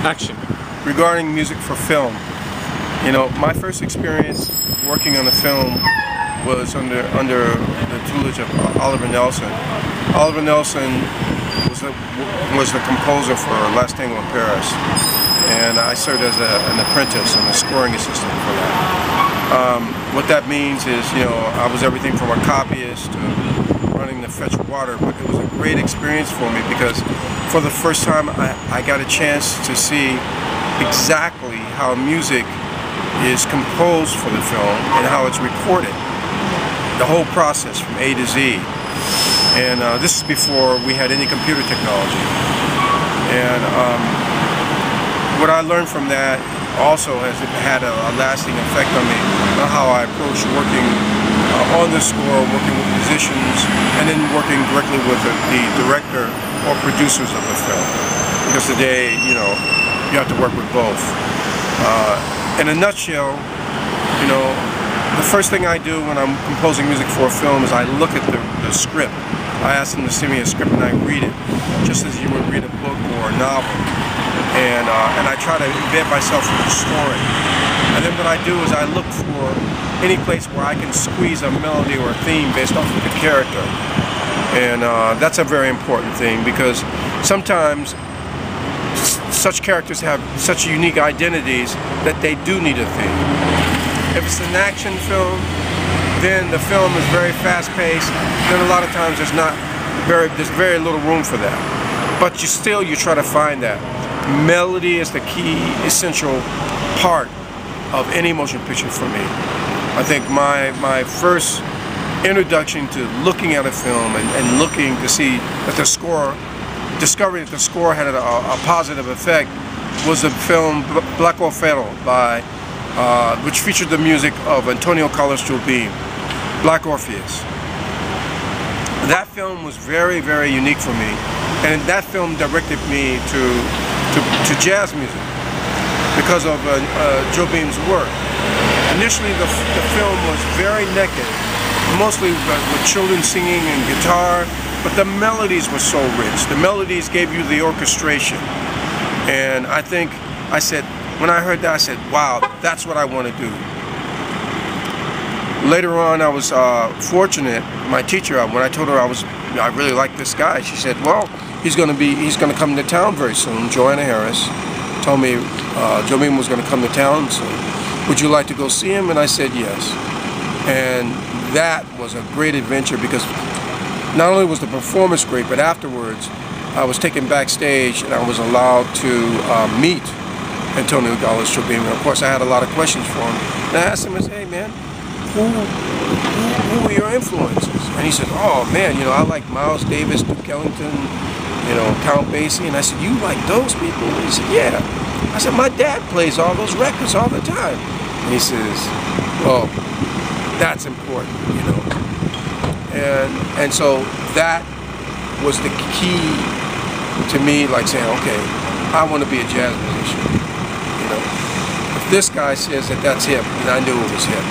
Action. Regarding music for film, you know, my first experience working on a film was under the tutelage of Oliver Nelson. Oliver Nelson was the composer for Last Tango in Paris, and I served as an apprentice and a scoring assistant for that. What that means is, you know, I was everything from a copyist to running to fetch water, but it was a great experience for me because for the first time I got a chance to see exactly how music is composed for the film and how it's recorded. The whole process from A to Z. And this is before we had any computer technology. And what I learned from that also has had a lasting effect on me, on how I approach working on the score, working with musicians, and then working directly with the director or producers of the film. Because today, you know, you have to work with both. In a nutshell, you know, the first thing I do when I'm composing music for a film is I look at the script. I ask them to send me a script and I read it, just as you would read a book or a novel. And I try to embed myself in the story. And then what I do is I look for any place where I can squeeze a melody or a theme based off of the character. And that's a very important thing because sometimes such characters have such unique identities that they do need a theme. If it's an action film, then the film is very fast-paced. Then a lot of times there's very little room for that. But you try to find that. Melody is the key, essential part of any motion picture for me. I think my first introduction to looking at a film and looking to see that the score, discovering that the score had a positive effect, was the film Black Orfero which featured the music of Antonio Carlos Jobim, Black Orpheus. That film was very, very unique for me, and that film directed me to jazz music because of Jobim's work. Initially, the film was very naked, mostly with children singing and guitar, but the melodies were so rich. The melodies gave you the orchestration, and I said, when I heard that, I said, wow, that's what I want to do. Later on, I was fortunate. My teacher, when I told her I really liked this guy, she said, well, he's going to come to town very soon. Joanna Harris told me Jobim was going to come to town soon. Would you like to go see him? And I said yes. And that was a great adventure because not only was the performance great, but afterwards I was taken backstage and I was allowed to meet Antonio Carlos Jobim. And of course, I had a lot of questions for him. And I asked him, I said, hey man, who are your influences? And he said, oh man, you know, I like Miles Davis, Duke Ellington, you know, Count Basie. And I said, you like those people? And he said, yeah. I said, my dad plays all those records all the time. And he says, well, that's important, you know. And so that was the key to me, like saying, okay, I want to be a jazz musician. You know, if this guy says that that's him, then I knew it was him.